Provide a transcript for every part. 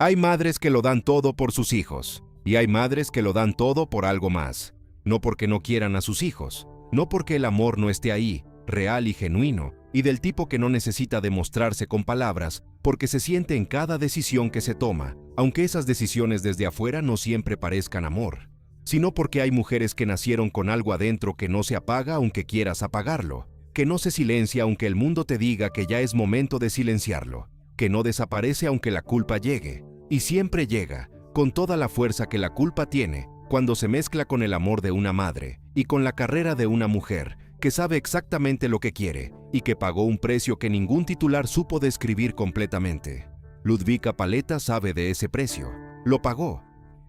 Hay madres que lo dan todo por sus hijos, y hay madres que lo dan todo por algo más. No porque no quieran a sus hijos, no porque el amor no esté ahí, real y genuino, y del tipo que no necesita demostrarse con palabras, porque se siente en cada decisión que se toma, aunque esas decisiones desde afuera no siempre parezcan amor, sino porque hay mujeres que nacieron con algo adentro que no se apaga aunque quieras apagarlo, que no se silencia aunque el mundo te diga que ya es momento de silenciarlo, que no desaparece aunque la culpa llegue, y siempre llega, con toda la fuerza que la culpa tiene, cuando se mezcla con el amor de una madre y con la carrera de una mujer que sabe exactamente lo que quiere y que pagó un precio que ningún titular supo describir completamente. Ludvika Paleta sabe de ese precio, lo pagó,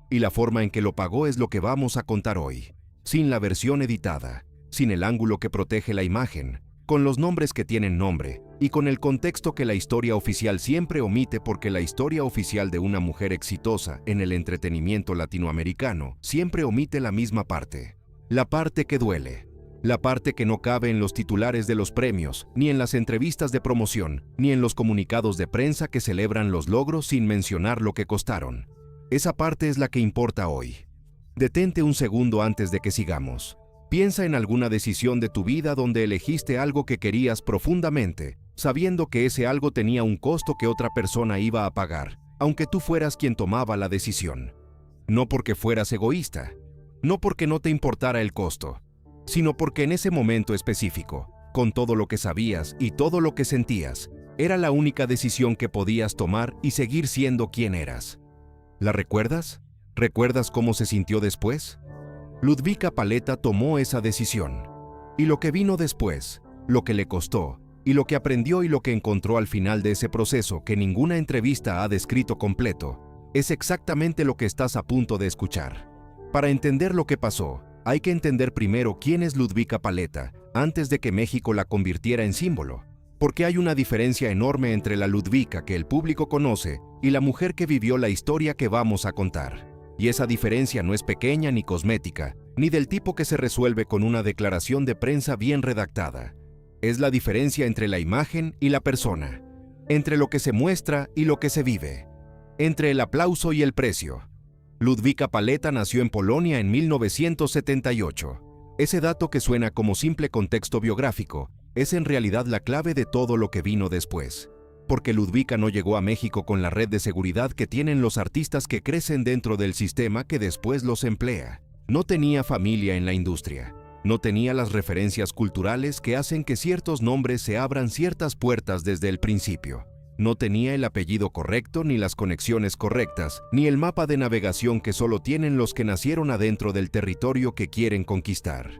y la forma en que lo pagó es lo que vamos a contar hoy, sin la versión editada, sin el ángulo que protege la imagen, con los nombres que tienen nombre y con el contexto que la historia oficial siempre omite, porque la historia oficial de una mujer exitosa en el entretenimiento latinoamericano siempre omite la misma parte, la parte que duele, la parte que no cabe en los titulares de los premios, ni en las entrevistas de promoción, ni en los comunicados de prensa que celebran los logros sin mencionar lo que costaron. Esa parte es la que importa hoy. Detente un segundo antes de que sigamos. Piensa en alguna decisión de tu vida donde elegiste algo que querías profundamente, sabiendo que ese algo tenía un costo que otra persona iba a pagar, aunque tú fueras quien tomaba la decisión. No porque fueras egoísta, no porque no te importara el costo, sino porque en ese momento específico, con todo lo que sabías y todo lo que sentías, era la única decisión que podías tomar y seguir siendo quien eras. ¿La recuerdas? ¿Recuerdas cómo se sintió después? Ludvika Paleta tomó esa decisión. Y lo que vino después, lo que le costó, y lo que aprendió y lo que encontró al final de ese proceso que ninguna entrevista ha descrito completo, es exactamente lo que estás a punto de escuchar. Para entender lo que pasó, hay que entender primero quién es Ludvika Paleta, antes de que México la convirtiera en símbolo. Porque hay una diferencia enorme entre la Ludvika que el público conoce y la mujer que vivió la historia que vamos a contar. Y esa diferencia no es pequeña ni cosmética, ni del tipo que se resuelve con una declaración de prensa bien redactada. Es la diferencia entre la imagen y la persona, entre lo que se muestra y lo que se vive, entre el aplauso y el precio. Ludvika Paleta nació en Polonia en 1978. Ese dato que suena como simple contexto biográfico es en realidad la clave de todo lo que vino después. Porque Ludvika no llegó a México con la red de seguridad que tienen los artistas que crecen dentro del sistema que después los emplea. No tenía familia en la industria. No tenía las referencias culturales que hacen que ciertos nombres se abran ciertas puertas desde el principio. No tenía el apellido correcto, ni las conexiones correctas, ni el mapa de navegación que solo tienen los que nacieron adentro del territorio que quieren conquistar.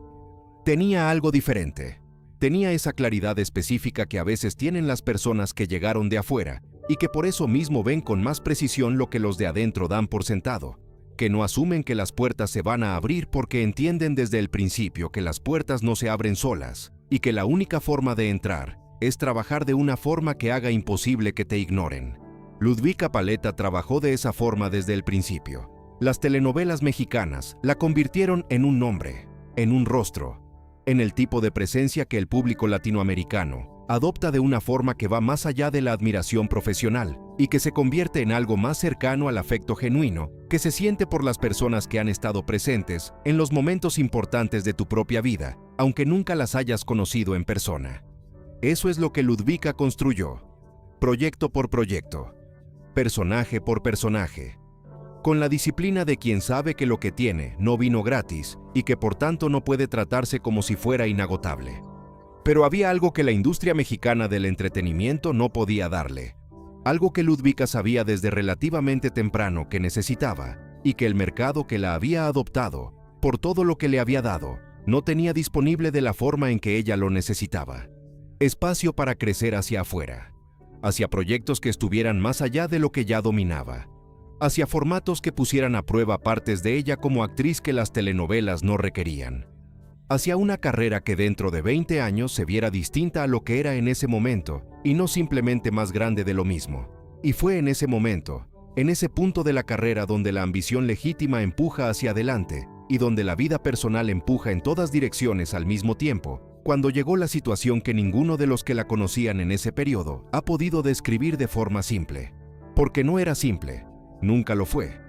Tenía algo diferente. Tenía esa claridad específica que a veces tienen las personas que llegaron de afuera y que por eso mismo ven con más precisión lo que los de adentro dan por sentado, que no asumen que las puertas se van a abrir porque entienden desde el principio que las puertas no se abren solas y que la única forma de entrar es trabajar de una forma que haga imposible que te ignoren. Ludvika Paleta trabajó de esa forma desde el principio. Las telenovelas mexicanas la convirtieron en un nombre, en un rostro, en el tipo de presencia que el público latinoamericano adopta de una forma que va más allá de la admiración profesional y que se convierte en algo más cercano al afecto genuino que se siente por las personas que han estado presentes en los momentos importantes de tu propia vida, aunque nunca las hayas conocido en persona. Eso es lo que Ludvika construyó, proyecto por proyecto, personaje por personaje, con la disciplina de quien sabe que lo que tiene no vino gratis y que por tanto no puede tratarse como si fuera inagotable. Pero había algo que la industria mexicana del entretenimiento no podía darle, algo que Ludvika sabía desde relativamente temprano que necesitaba y que el mercado que la había adoptado, por todo lo que le había dado, no tenía disponible de la forma en que ella lo necesitaba. Espacio para crecer hacia afuera, hacia proyectos que estuvieran más allá de lo que ya dominaba, hacia formatos que pusieran a prueba partes de ella como actriz que las telenovelas no requerían, hacia una carrera que dentro de 20 años se viera distinta a lo que era en ese momento y no simplemente más grande de lo mismo. Y fue en ese momento, en ese punto de la carrera donde la ambición legítima empuja hacia adelante y donde la vida personal empuja en todas direcciones al mismo tiempo, cuando llegó la situación que ninguno de los que la conocían en ese periodo ha podido describir de forma simple. Porque no era simple, Nunca lo fue.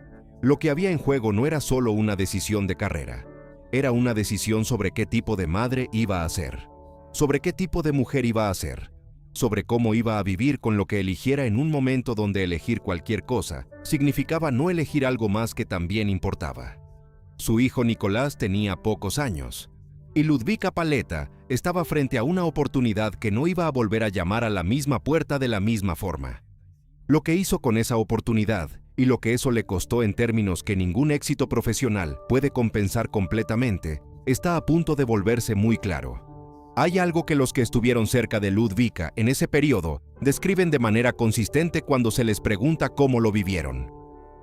Lo que había en juego no era solo una decisión de carrera. Era una decisión sobre qué tipo de madre iba a ser, sobre qué tipo de mujer iba a ser, sobre cómo iba a vivir con lo que eligiera en un momento donde elegir cualquier cosa significaba no elegir algo más que también importaba. Su hijo Nicolás tenía pocos años, y Ludwika Paleta estaba frente a una oportunidad que no iba a volver a llamar a la misma puerta de la misma forma. Lo que hizo con esa oportunidad y lo que eso le costó en términos que ningún éxito profesional puede compensar completamente, está a punto de volverse muy claro. Hay algo que los que estuvieron cerca de Ludwika en ese periodo describen de manera consistente cuando se les pregunta cómo lo vivieron.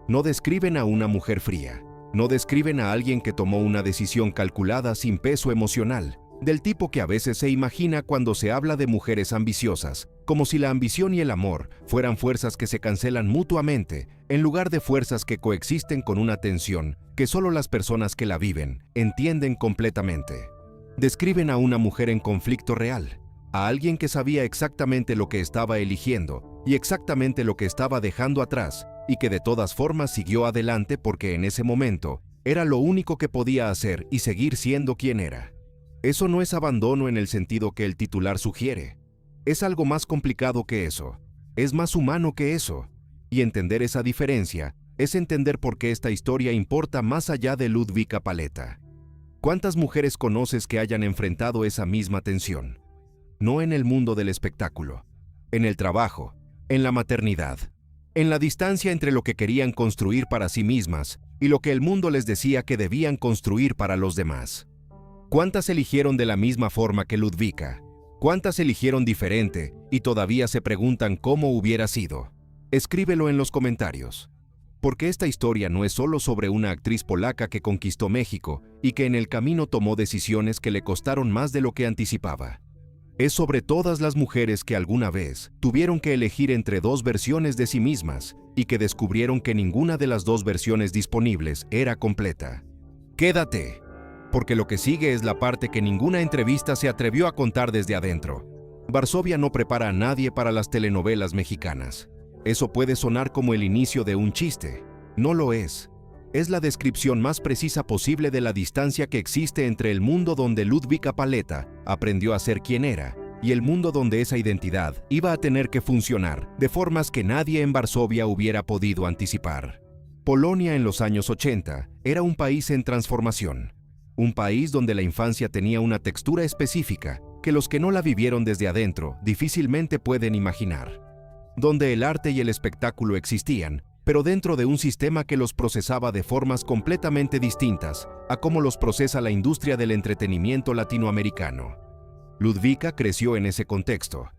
No describen a una mujer fría. No describen a alguien que tomó una decisión calculada sin peso emocional, del tipo que a veces se imagina cuando se habla de mujeres ambiciosas, como si la ambición y el amor fueran fuerzas que se cancelan mutuamente, en lugar de fuerzas que coexisten con una tensión que solo las personas que la viven entienden completamente. Describen a una mujer en conflicto real, a alguien que sabía exactamente lo que estaba eligiendo y exactamente lo que estaba dejando atrás, y que de todas formas siguió adelante porque en ese momento era lo único que podía hacer y seguir siendo quien era. Eso no es abandono en el sentido que el titular sugiere. Es algo más complicado que eso. Es más humano que eso. Y entender esa diferencia es entender por qué esta historia importa más allá de Ludwika Paleta. ¿Cuántas mujeres conoces que hayan enfrentado esa misma tensión? No en el mundo del espectáculo, en el trabajo, en la maternidad, en la distancia entre lo que querían construir para sí mismas y lo que el mundo les decía que debían construir para los demás. ¿Cuántas eligieron de la misma forma que Ludwika? ¿Cuántas eligieron diferente y todavía se preguntan cómo hubiera sido? Escríbelo en los comentarios. Porque esta historia no es solo sobre una actriz polaca que conquistó México y que en el camino tomó decisiones que le costaron más de lo que anticipaba. Es sobre todas las mujeres que alguna vez tuvieron que elegir entre dos versiones de sí mismas y que descubrieron que ninguna de las dos versiones disponibles era completa. Quédate, porque lo que sigue es la parte que ninguna entrevista se atrevió a contar desde adentro. Varsovia no prepara a nadie para las telenovelas mexicanas. Eso puede sonar como el inicio de un chiste. No lo es. Es la descripción más precisa posible de la distancia que existe entre el mundo donde Ludwika Paleta aprendió a ser quien era y el mundo donde esa identidad iba a tener que funcionar de formas que nadie en Varsovia hubiera podido anticipar. Polonia en los años 80 era un país en transformación. Un país donde la infancia tenía una textura específica que los que no la vivieron desde adentro difícilmente pueden imaginar. Donde el arte y el espectáculo existían, pero dentro de un sistema que los procesaba de formas completamente distintas a cómo los procesa la industria del entretenimiento latinoamericano. Ludwika creció en ese contexto,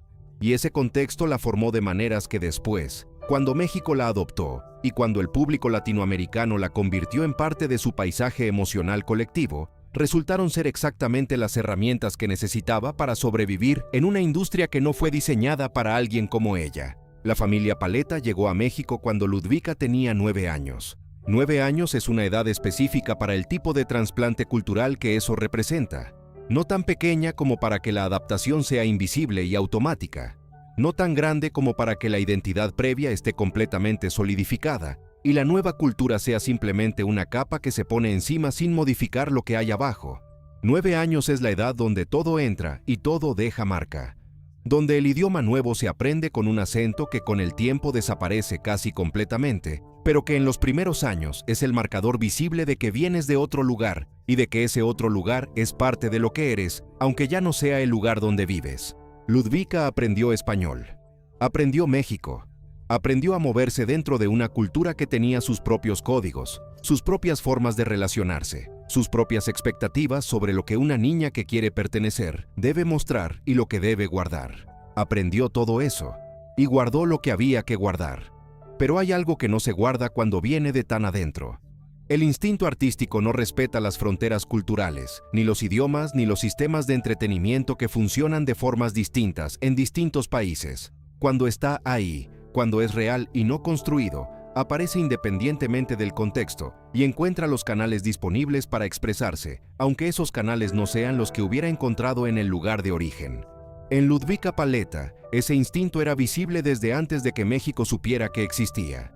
y ese contexto la formó de maneras que después, cuando México la adoptó y cuando el público latinoamericano la convirtió en parte de su paisaje emocional colectivo, resultaron ser exactamente las herramientas que necesitaba para sobrevivir en una industria que no fue diseñada para alguien como ella. La familia Paleta llegó a México cuando Ludwika tenía 9 años. 9 años es una edad específica para el tipo de trasplante cultural que eso representa. No tan pequeña como para que la adaptación sea invisible y automática. No tan grande como para que la identidad previa esté completamente solidificada y la nueva cultura sea simplemente una capa que se pone encima sin modificar lo que hay abajo. 9 años es la edad donde todo entra y todo deja marca. Donde el idioma nuevo se aprende con un acento que con el tiempo desaparece casi completamente, pero que en los primeros años es el marcador visible de que vienes de otro lugar y de que ese otro lugar es parte de lo que eres, aunque ya no sea el lugar donde vives. Ludwika aprendió español, aprendió México, aprendió a moverse dentro de una cultura que tenía sus propios códigos, sus propias formas de relacionarse, sus propias expectativas sobre lo que una niña que quiere pertenecer debe mostrar y lo que debe guardar. Aprendió todo eso y guardó lo que había que guardar. Pero hay algo que no se guarda cuando viene de tan adentro. El instinto artístico no respeta las fronteras culturales, ni los idiomas, ni los sistemas de entretenimiento que funcionan de formas distintas en distintos países. Cuando está ahí, cuando es real y no construido, aparece independientemente del contexto y encuentra los canales disponibles para expresarse, aunque esos canales no sean los que hubiera encontrado en el lugar de origen. En Ludwika Paleta, ese instinto era visible desde antes de que México supiera que existía.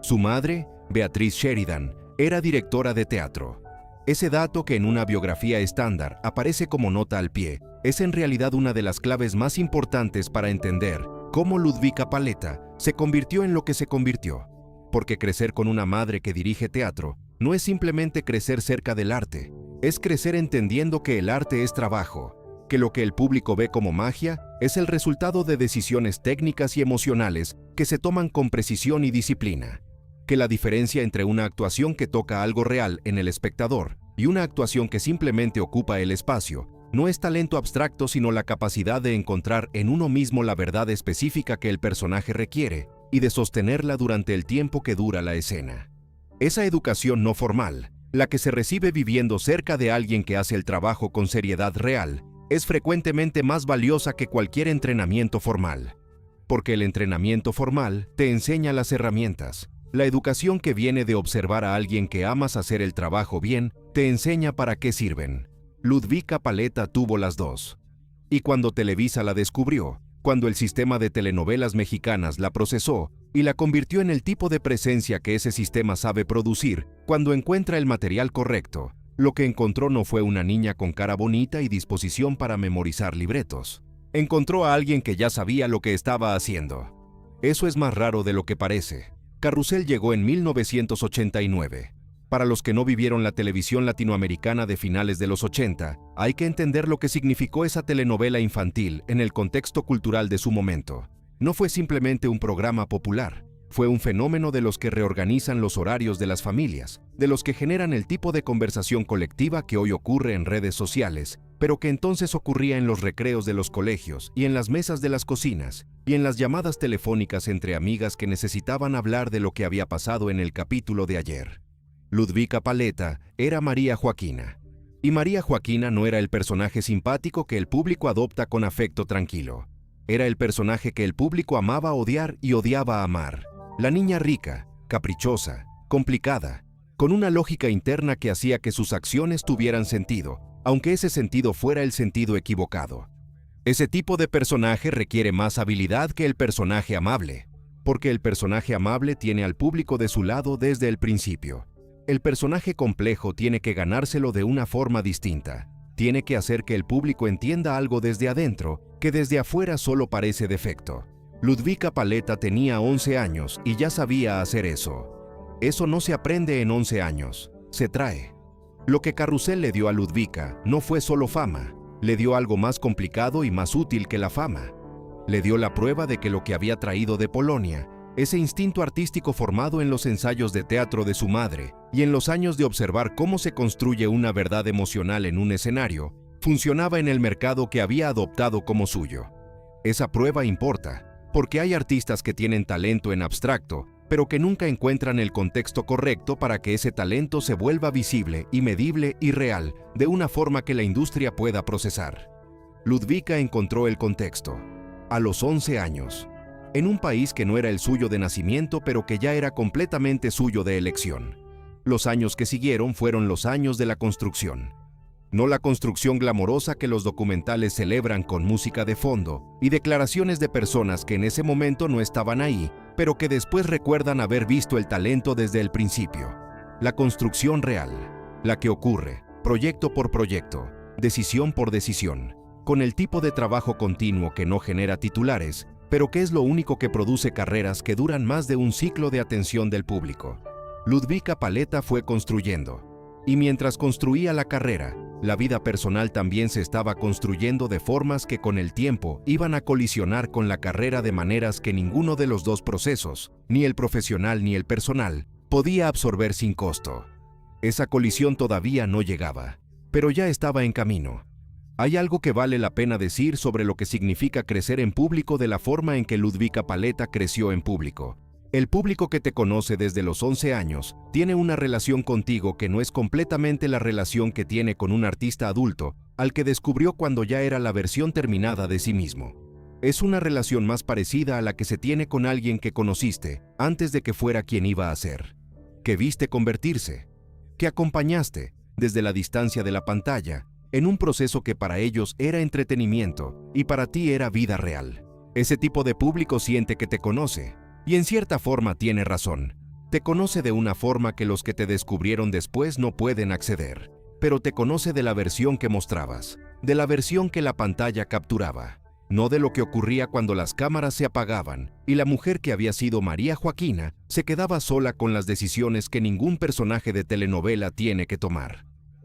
Su madre, Beatrice Sheridan, era directora de teatro. Ese dato, que en una biografía estándar aparece como nota al pie, es en realidad una de las claves más importantes para entender cómo Ludwika Paleta se convirtió en lo que se convirtió. Porque crecer con una madre que dirige teatro no es simplemente crecer cerca del arte, es crecer entendiendo que el arte es trabajo, que lo que el público ve como magia es el resultado de decisiones técnicas y emocionales que se toman con precisión y disciplina, que la diferencia entre una actuación que toca algo real en el espectador y una actuación que simplemente ocupa el espacio no es talento abstracto, sino la capacidad de encontrar en uno mismo la verdad específica que el personaje requiere y de sostenerla durante el tiempo que dura la escena. Esa educación no formal, la que se recibe viviendo cerca de alguien que hace el trabajo con seriedad real, es frecuentemente más valiosa que cualquier entrenamiento formal. Porque el entrenamiento formal te enseña las herramientas. La educación que viene de observar a alguien que amas hacer el trabajo bien, te enseña para qué sirven. Ludwika Paleta tuvo las dos. Y cuando Televisa la descubrió, cuando el sistema de telenovelas mexicanas la procesó y la convirtió en el tipo de presencia que ese sistema sabe producir, cuando encuentra el material correcto, lo que encontró no fue una niña con cara bonita y disposición para memorizar libretos. Encontró a alguien que ya sabía lo que estaba haciendo. Eso es más raro de lo que parece. Carrusel llegó en 1989. Para los que no vivieron la televisión latinoamericana de finales de los 80, hay que entender lo que significó esa telenovela infantil en el contexto cultural de su momento. No fue simplemente un programa popular, fue un fenómeno de los que reorganizan los horarios de las familias, de los que generan el tipo de conversación colectiva que hoy ocurre en redes sociales, pero que entonces ocurría en los recreos de los colegios y en las mesas de las cocinas, y en las llamadas telefónicas entre amigas que necesitaban hablar de lo que había pasado en el capítulo de ayer. Ludwika Paleta era María Joaquina. Y María Joaquina no era el personaje simpático que el público adopta con afecto tranquilo. Era el personaje que el público amaba odiar y odiaba amar. La niña rica, caprichosa, complicada, con una lógica interna que hacía que sus acciones tuvieran sentido, aunque ese sentido fuera el sentido equivocado. Ese tipo de personaje requiere más habilidad que el personaje amable, porque el personaje amable tiene al público de su lado desde el principio. El personaje complejo tiene que ganárselo de una forma distinta. Tiene que hacer que el público entienda algo desde adentro, que desde afuera solo parece defecto. Ludwika Paleta tenía 11 años y ya sabía hacer eso. Eso no se aprende en 11 años, se trae. Lo que Carrusel le dio a Ludwika no fue solo fama, le dio algo más complicado y más útil que la fama. Le dio la prueba de que lo que había traído de Polonia, ese instinto artístico formado en los ensayos de teatro de su madre y en los años de observar cómo se construye una verdad emocional en un escenario, funcionaba en el mercado que había adoptado como suyo. Esa prueba importa, porque hay artistas que tienen talento en abstracto, pero que nunca encuentran el contexto correcto para que ese talento se vuelva visible y medible y real de una forma que la industria pueda procesar. Ludwika encontró el contexto. A los 11 años. En un país que no era el suyo de nacimiento, pero que ya era completamente suyo de elección. Los años que siguieron fueron los años de la construcción. No la construcción glamorosa que los documentales celebran con música de fondo y declaraciones de personas que en ese momento no estaban ahí, pero que después recuerdan haber visto el talento desde el principio. La construcción real, la que ocurre, proyecto por proyecto, decisión por decisión, con el tipo de trabajo continuo que no genera titulares, pero que es lo único que produce carreras que duran más de un ciclo de atención del público. Ludwika Paleta fue construyendo. Y mientras construía la carrera, la vida personal también se estaba construyendo de formas que con el tiempo iban a colisionar con la carrera de maneras que ninguno de los dos procesos, ni el profesional ni el personal, podía absorber sin costo. Esa colisión todavía no llegaba, pero ya estaba en camino. Hay algo que vale la pena decir sobre lo que significa crecer en público de la forma en que Ludwika Paleta creció en público. El público que te conoce desde los 11 años tiene una relación contigo que no es completamente la relación que tiene con un artista adulto al que descubrió cuando ya era la versión terminada de sí mismo. Es una relación más parecida a la que se tiene con alguien que conociste antes de que fuera quien iba a ser, que viste convertirse, que acompañaste desde la distancia de la pantalla en un proceso que para ellos era entretenimiento y para ti era vida real. Ese tipo de público siente que te conoce, y en cierta forma tiene razón. Te conoce de una forma que los que te descubrieron después no pueden acceder, pero te conoce de la versión que mostrabas, de la versión que la pantalla capturaba, no de lo que ocurría cuando las cámaras se apagaban y la mujer que había sido María Joaquina se quedaba sola con las decisiones que ningún personaje de telenovela tiene que tomar.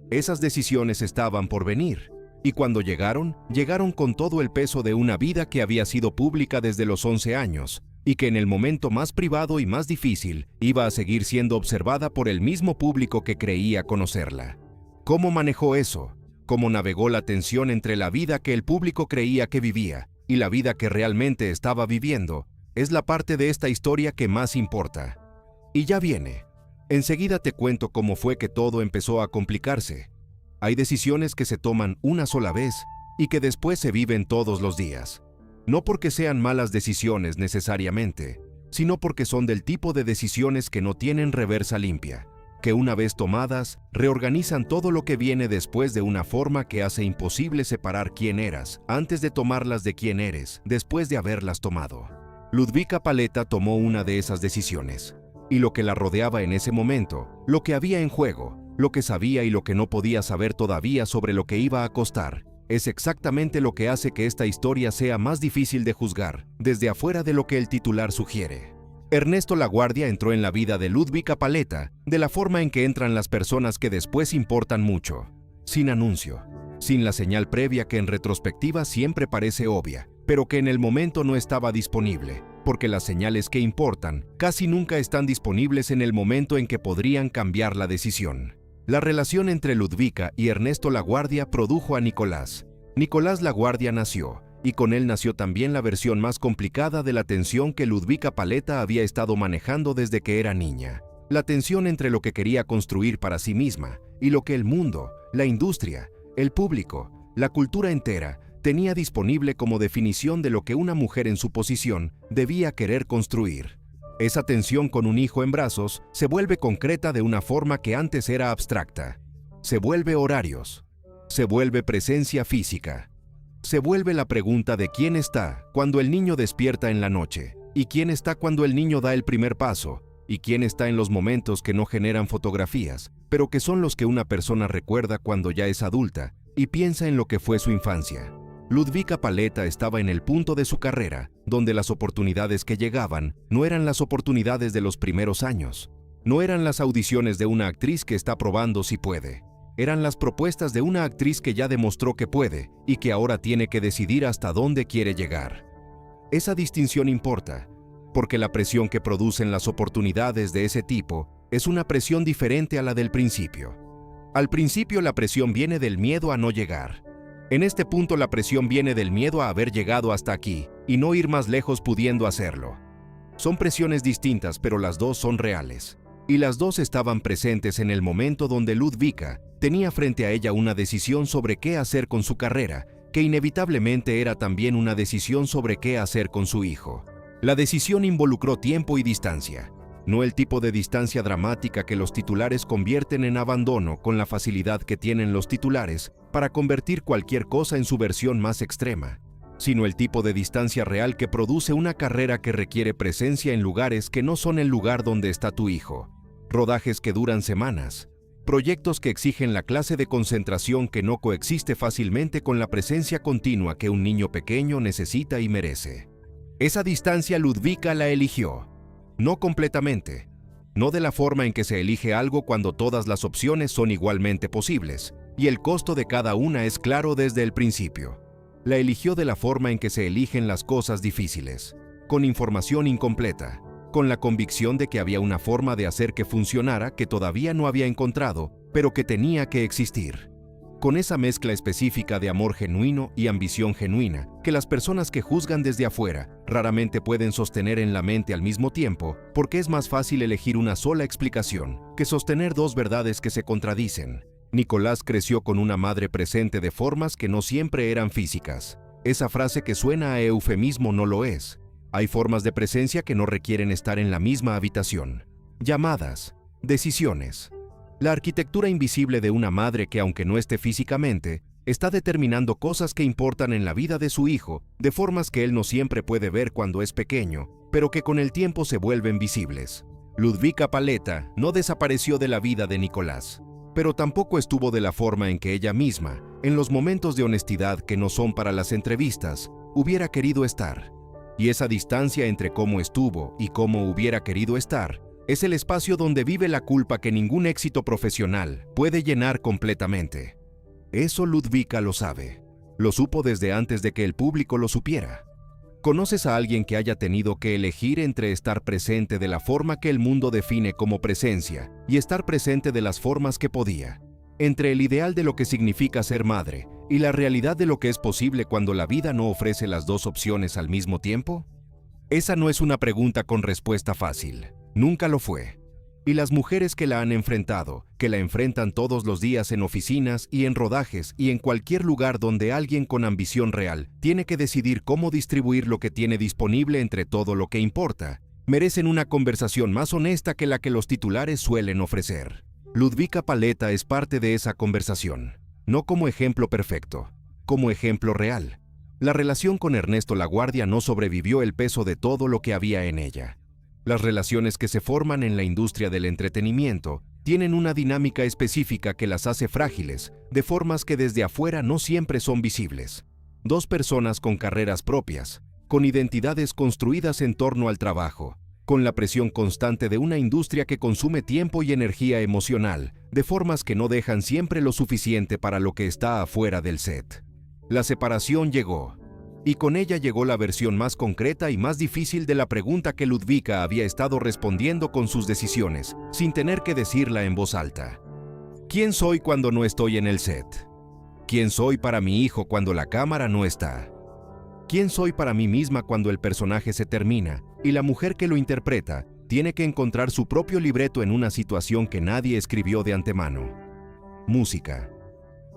Esas decisiones estaban por venir, y cuando llegaron con todo el peso de una vida que había sido pública desde los 11 años, y que en el momento más privado y más difícil iba a seguir siendo observada por el mismo público que creía conocerla. ¿Cómo manejó eso? ¿Cómo navegó la tensión entre la vida que el público creía que vivía y la vida que realmente estaba viviendo? Es la parte de esta historia que más importa. Y ya viene. Enseguida te cuento cómo fue que todo empezó a complicarse. Hay decisiones que se toman una sola vez y que después se viven todos los días. No porque sean malas decisiones necesariamente, sino porque son del tipo de decisiones que no tienen reversa limpia, que una vez tomadas, reorganizan todo lo que viene después de una forma que hace imposible separar quién eras antes de tomarlas de quién eres después de haberlas tomado. Ludvika Paleta tomó una de esas decisiones, y lo que la rodeaba en ese momento, lo que había en juego, lo que sabía y lo que no podía saber todavía sobre lo que iba a costar, es exactamente lo que hace que esta historia sea más difícil de juzgar desde afuera de lo que el titular sugiere. Ernesto Laguardia entró en la vida de Ludvika Paleta de la forma en que entran las personas que después importan mucho, sin anuncio, sin la señal previa que en retrospectiva siempre parece obvia, pero que en el momento no estaba disponible, porque las señales que importan casi nunca están disponibles en el momento en que podrían cambiar la decisión. La relación entre Ludvika y Ernesto Laguardia produjo a Nicolás. Nicolás Laguardia nació, y con él nació también la versión más complicada de la tensión que Ludvika Paleta había estado manejando desde que era niña. La tensión entre lo que quería construir para sí misma y lo que el mundo, la industria, el público, la cultura entera tenía disponible como definición de lo que una mujer en su posición debía querer construir. Esa tensión con un hijo en brazos se vuelve concreta de una forma que antes era abstracta. Se vuelve horarios. Se vuelve presencia física. Se vuelve la pregunta de quién está cuando el niño despierta en la noche, y quién está cuando el niño da el primer paso, y quién está en los momentos que no generan fotografías, pero que son los que una persona recuerda cuando ya es adulta y piensa en lo que fue su infancia. Ludvika Paleta estaba en el punto de su carrera, donde las oportunidades que llegaban no eran las oportunidades de los primeros años. No eran las audiciones de una actriz que está probando si puede. Eran las propuestas de una actriz que ya demostró que puede y que ahora tiene que decidir hasta dónde quiere llegar. Esa distinción importa, porque la presión que producen las oportunidades de ese tipo es una presión diferente a la del principio. Al principio la presión viene del miedo a no llegar. En este punto la presión viene del miedo a haber llegado hasta aquí y no ir más lejos pudiendo hacerlo. Son presiones distintas, pero las dos son reales. Y las dos estaban presentes en el momento donde Ludvika tenía frente a ella una decisión sobre qué hacer con su carrera, que inevitablemente era también una decisión sobre qué hacer con su hijo. La decisión involucró tiempo y distancia, no el tipo de distancia dramática que los titulares convierten en abandono con la facilidad que tienen los titulares para convertir cualquier cosa en su versión más extrema, sino el tipo de distancia real que produce una carrera que requiere presencia en lugares que no son el lugar donde está tu hijo, rodajes que duran semanas, proyectos que exigen la clase de concentración que no coexiste fácilmente con la presencia continua que un niño pequeño necesita y merece. Esa distancia Ludvika la eligió. No completamente, no de la forma en que se elige algo cuando todas las opciones son igualmente posibles, y el costo de cada una es claro desde el principio. La eligió de la forma en que se eligen las cosas difíciles, con información incompleta, con la convicción de que había una forma de hacer que funcionara que todavía no había encontrado, pero que tenía que existir. Con esa mezcla específica de amor genuino y ambición genuina, que las personas que juzgan desde afuera raramente pueden sostener en la mente al mismo tiempo, porque es más fácil elegir una sola explicación que sostener dos verdades que se contradicen. Nicolás creció con una madre presente de formas que no siempre eran físicas. Esa frase que suena a eufemismo no lo es. Hay formas de presencia que no requieren estar en la misma habitación. Llamadas, decisiones. La arquitectura invisible de una madre que, aunque no esté físicamente, está determinando cosas que importan en la vida de su hijo, de formas que él no siempre puede ver cuando es pequeño, pero que con el tiempo se vuelven visibles. Ludvika Paleta no desapareció de la vida de Nicolás, pero tampoco estuvo de la forma en que ella misma, en los momentos de honestidad que no son para las entrevistas, hubiera querido estar. Y esa distancia entre cómo estuvo y cómo hubiera querido estar es el espacio donde vive la culpa que ningún éxito profesional puede llenar completamente. Eso Ludvika lo sabe. Lo supo desde antes de que el público lo supiera. ¿Conoces a alguien que haya tenido que elegir entre estar presente de la forma que el mundo define como presencia y estar presente de las formas que podía? Entre el ideal de lo que significa ser madre y la realidad de lo que es posible cuando la vida no ofrece las dos opciones al mismo tiempo? Esa no es una pregunta con respuesta fácil. Nunca lo fue. Y las mujeres que la han enfrentado, que la enfrentan todos los días en oficinas y en rodajes y en cualquier lugar donde alguien con ambición real tiene que decidir cómo distribuir lo que tiene disponible entre todo lo que importa, merecen una conversación más honesta que la que los titulares suelen ofrecer. Ludvika Paleta es parte de esa conversación, no como ejemplo perfecto, como ejemplo real. La relación con Ernesto Laguardia no sobrevivió el peso de todo lo que había en ella. Las relaciones que se forman en la industria del entretenimiento tienen una dinámica específica que las hace frágiles, de formas que desde afuera no siempre son visibles. Dos personas con carreras propias, con identidades construidas en torno al trabajo, con la presión constante de una industria que consume tiempo y energía emocional, de formas que no dejan siempre lo suficiente para lo que está afuera del set. La separación llegó. Y con ella llegó la versión más concreta y más difícil de la pregunta que Ludvika había estado respondiendo con sus decisiones, sin tener que decirla en voz alta. ¿Quién soy cuando no estoy en el set? ¿Quién soy para mi hijo cuando la cámara no está? ¿Quién soy para mí misma cuando el personaje se termina y la mujer que lo interpreta tiene que encontrar su propio libreto en una situación que nadie escribió de antemano? Música.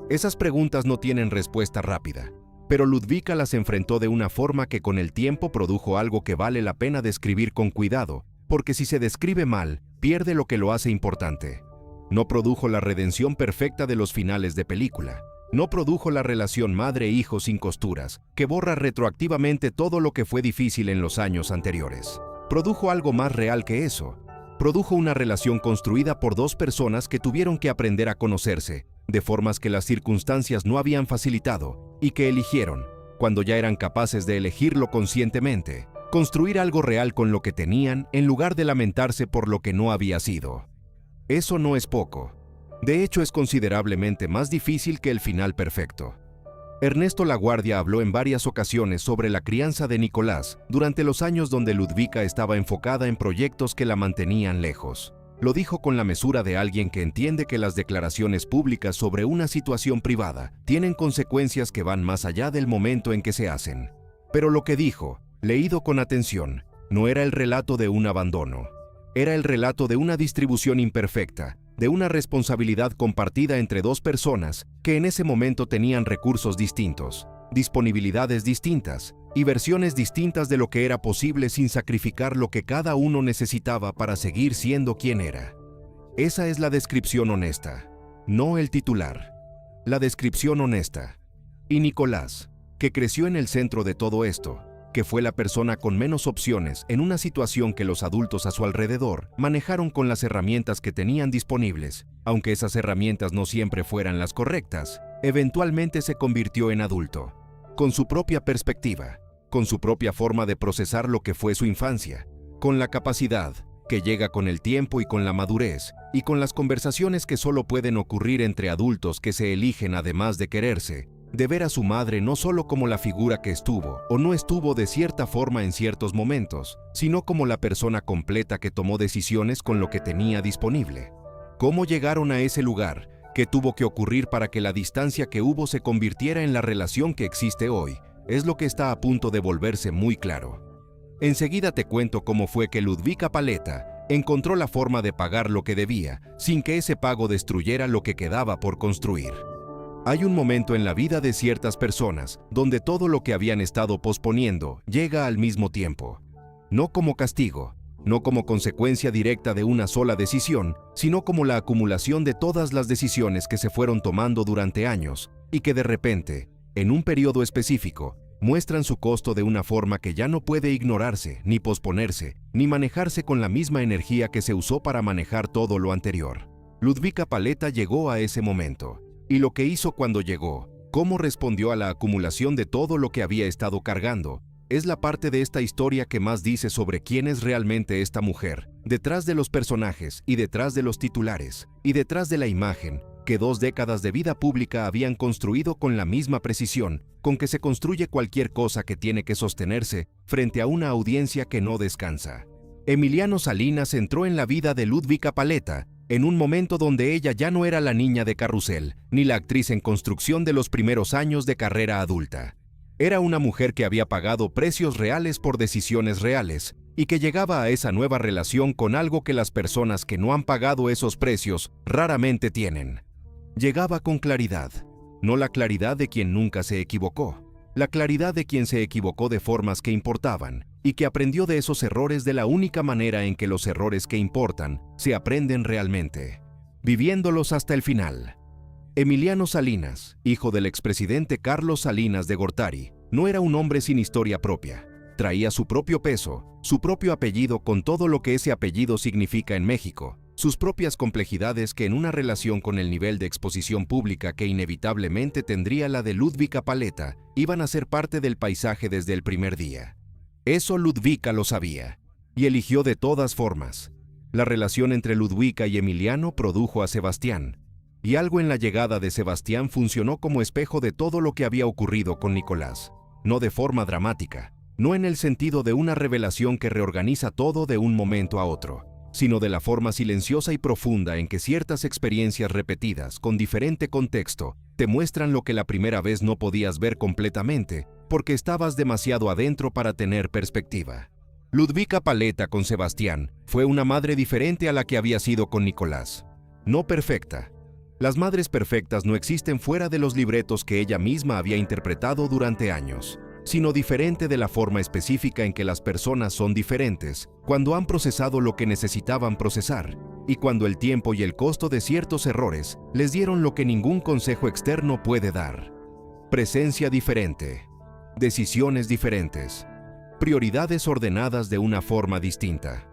Esas preguntas no tienen respuesta rápida. Pero Ludvika las enfrentó de una forma que con el tiempo produjo algo que vale la pena describir con cuidado, porque si se describe mal, pierde lo que lo hace importante. No produjo la redención perfecta de los finales de película. No produjo la relación madre-hijo sin costuras, que borra retroactivamente todo lo que fue difícil en los años anteriores. Produjo algo más real que eso. Produjo una relación construida por dos personas que tuvieron que aprender a conocerse, de formas que las circunstancias no habían facilitado, y que eligieron, cuando ya eran capaces de elegirlo conscientemente, construir algo real con lo que tenían en lugar de lamentarse por lo que no había sido. Eso no es poco. De hecho, es considerablemente más difícil que el final perfecto. Ernesto Laguardia habló en varias ocasiones sobre la crianza de Nicolás durante los años donde Ludvika estaba enfocada en proyectos que la mantenían lejos. Lo dijo con la mesura de alguien que entiende que las declaraciones públicas sobre una situación privada tienen consecuencias que van más allá del momento en que se hacen. Pero lo que dijo, leído con atención, no era el relato de un abandono. Era el relato de una distribución imperfecta, de una responsabilidad compartida entre dos personas que en ese momento tenían recursos distintos, disponibilidades distintas y versiones distintas de lo que era posible sin sacrificar lo que cada uno necesitaba para seguir siendo quien era. Esa es la descripción honesta, no el titular. La descripción honesta. Y Nicolás, que creció en el centro de todo esto, que fue la persona con menos opciones en una situación que los adultos a su alrededor manejaron con las herramientas que tenían disponibles, aunque esas herramientas no siempre fueran las correctas, eventualmente se convirtió en adulto, con su propia perspectiva, con su propia forma de procesar lo que fue su infancia, con la capacidad que llega con el tiempo y con la madurez, y con las conversaciones que solo pueden ocurrir entre adultos que se eligen además de quererse, de ver a su madre no solo como la figura que estuvo o no estuvo de cierta forma en ciertos momentos, sino como la persona completa que tomó decisiones con lo que tenía disponible. ¿Cómo llegaron a ese lugar? ¿Qué tuvo que ocurrir para que la distancia que hubo se convirtiera en la relación que existe hoy? Es lo que está a punto de volverse muy claro. Enseguida te cuento cómo fue que Ludvika Paleta encontró la forma de pagar lo que debía, sin que ese pago destruyera lo que quedaba por construir. Hay un momento en la vida de ciertas personas donde todo lo que habían estado posponiendo llega al mismo tiempo. No como castigo, no como consecuencia directa de una sola decisión, sino como la acumulación de todas las decisiones que se fueron tomando durante años y que de repente, en un periodo específico, muestran su costo de una forma que ya no puede ignorarse, ni posponerse, ni manejarse con la misma energía que se usó para manejar todo lo anterior. Ludvika Paleta llegó a ese momento. Y lo que hizo cuando llegó, cómo respondió a la acumulación de todo lo que había estado cargando, es la parte de esta historia que más dice sobre quién es realmente esta mujer, detrás de los personajes y detrás de los titulares, y detrás de la imagen que 2 décadas de vida pública habían construido con la misma precisión con que se construye cualquier cosa que tiene que sostenerse frente a una audiencia que no descansa. Emiliano Salinas entró en la vida de Ludvika Paleta en un momento donde ella ya no era la niña de carrusel, ni la actriz en construcción de los primeros años de carrera adulta. Era una mujer que había pagado precios reales por decisiones reales y que llegaba a esa nueva relación con algo que las personas que no han pagado esos precios raramente tienen. Llegaba con claridad, no la claridad de quien nunca se equivocó, la claridad de quien se equivocó de formas que importaban y que aprendió de esos errores de la única manera en que los errores que importan se aprenden realmente, viviéndolos hasta el final. Emiliano Salinas, hijo del expresidente Carlos Salinas de Gortari, no era un hombre sin historia propia. Traía su propio peso, su propio apellido con todo lo que ese apellido significa en México, sus propias complejidades que en una relación con el nivel de exposición pública que inevitablemente tendría la de Ludvika Paleta, iban a ser parte del paisaje desde el primer día. Eso Ludvika lo sabía, y eligió de todas formas. La relación entre Ludvika y Emiliano produjo a Sebastián, y algo en la llegada de Sebastián funcionó como espejo de todo lo que había ocurrido con Nicolás, no de forma dramática, no en el sentido de una revelación que reorganiza todo de un momento a otro, sino de la forma silenciosa y profunda en que ciertas experiencias repetidas con diferente contexto te muestran lo que la primera vez no podías ver completamente porque estabas demasiado adentro para tener perspectiva. Ludvika Paleta con Sebastián fue una madre diferente a la que había sido con Nicolás. No perfecta. Las madres perfectas no existen fuera de los libretos que ella misma había interpretado durante años, sino diferente de la forma específica en que las personas son diferentes cuando han procesado lo que necesitaban procesar y cuando el tiempo y el costo de ciertos errores les dieron lo que ningún consejo externo puede dar. Presencia diferente, decisiones diferentes, prioridades ordenadas de una forma distinta.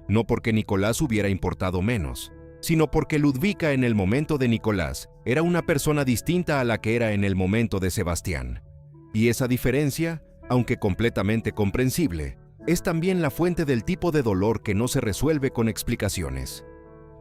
No porque Nicolás hubiera importado menos, sino porque Ludvika en el momento de Nicolás era una persona distinta a la que era en el momento de Sebastián. Y esa diferencia, aunque completamente comprensible, es también la fuente del tipo de dolor que no se resuelve con explicaciones.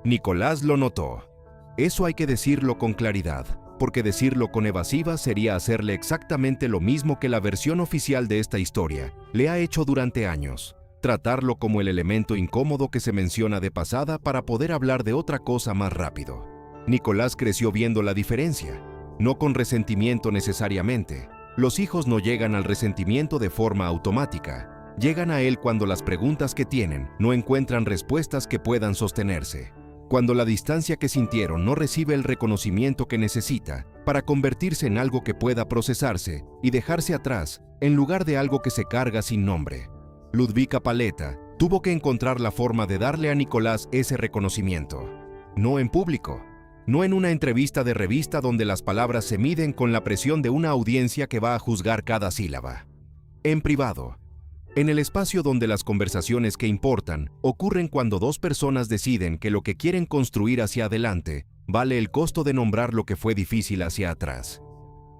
Nicolás lo notó. Eso hay que decirlo con claridad, porque decirlo con evasiva sería hacerle exactamente lo mismo que la versión oficial de esta historia le ha hecho durante años. Tratarlo como el elemento incómodo que se menciona de pasada para poder hablar de otra cosa más rápido. Nicolás creció viendo la diferencia, no con resentimiento necesariamente. Los hijos no llegan al resentimiento de forma automática, llegan a él cuando las preguntas que tienen no encuentran respuestas que puedan sostenerse, cuando la distancia que sintieron no recibe el reconocimiento que necesita para convertirse en algo que pueda procesarse y dejarse atrás en lugar de algo que se carga sin nombre. Ludvika Paleta tuvo que encontrar la forma de darle a Nicolás ese reconocimiento. No en público, no en una entrevista de revista donde las palabras se miden con la presión de una audiencia que va a juzgar cada sílaba. En privado, en el espacio donde las conversaciones que importan ocurren cuando 2 personas deciden que lo que quieren construir hacia adelante vale el costo de nombrar lo que fue difícil hacia atrás.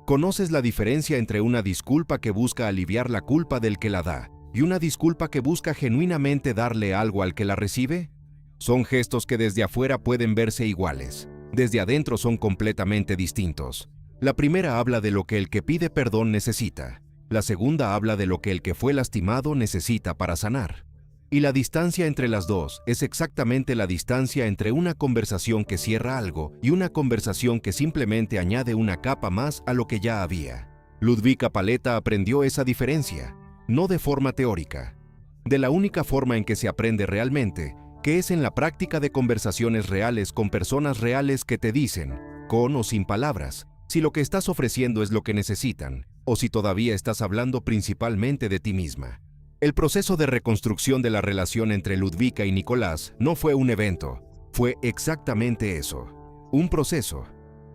¿Conoces la diferencia entre una disculpa que busca aliviar la culpa del que la da y una disculpa que busca genuinamente darle algo al que la recibe? Son gestos que desde afuera pueden verse iguales, desde adentro son completamente distintos. La primera habla de lo que el que pide perdón necesita, la segunda habla de lo que el que fue lastimado necesita para sanar. Y la distancia entre las dos es exactamente la distancia entre una conversación que cierra algo y una conversación que simplemente añade una capa más a lo que ya había. Ludvika Paleta aprendió esa diferencia, no de forma teórica, de la única forma en que se aprende realmente, que es en la práctica de conversaciones reales con personas reales que te dicen, con o sin palabras, si lo que estás ofreciendo es lo que necesitan, o si todavía estás hablando principalmente de ti misma. El proceso de reconstrucción de la relación entre Ludvika y Nicolás no fue un evento, fue exactamente eso, un proceso.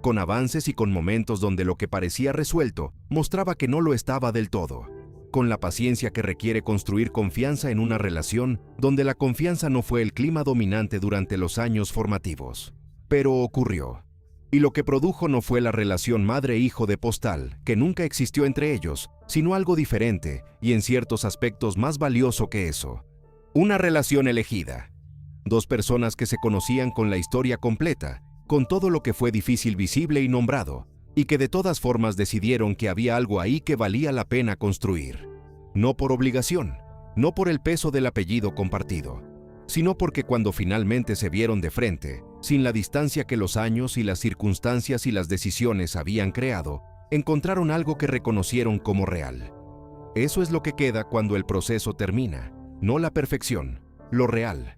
con avances y con momentos donde lo que parecía resuelto mostraba que no lo estaba del todo, con la paciencia que requiere construir confianza en una relación donde la confianza no fue el clima dominante durante los años formativos. Pero ocurrió. Y lo que produjo no fue la relación madre-hijo de Postal, que nunca existió entre ellos, sino algo diferente y en ciertos aspectos más valioso que eso. Una relación elegida. Dos personas que se conocían con la historia completa, con todo lo que fue difícil visible y nombrado, y que de todas formas decidieron que había algo ahí que valía la pena construir. No por obligación, no por el peso del apellido compartido, sino porque cuando finalmente se vieron de frente, sin la distancia que los años y las circunstancias y las decisiones habían creado, encontraron algo que reconocieron como real. Eso es lo que queda cuando el proceso termina, no la perfección, lo real.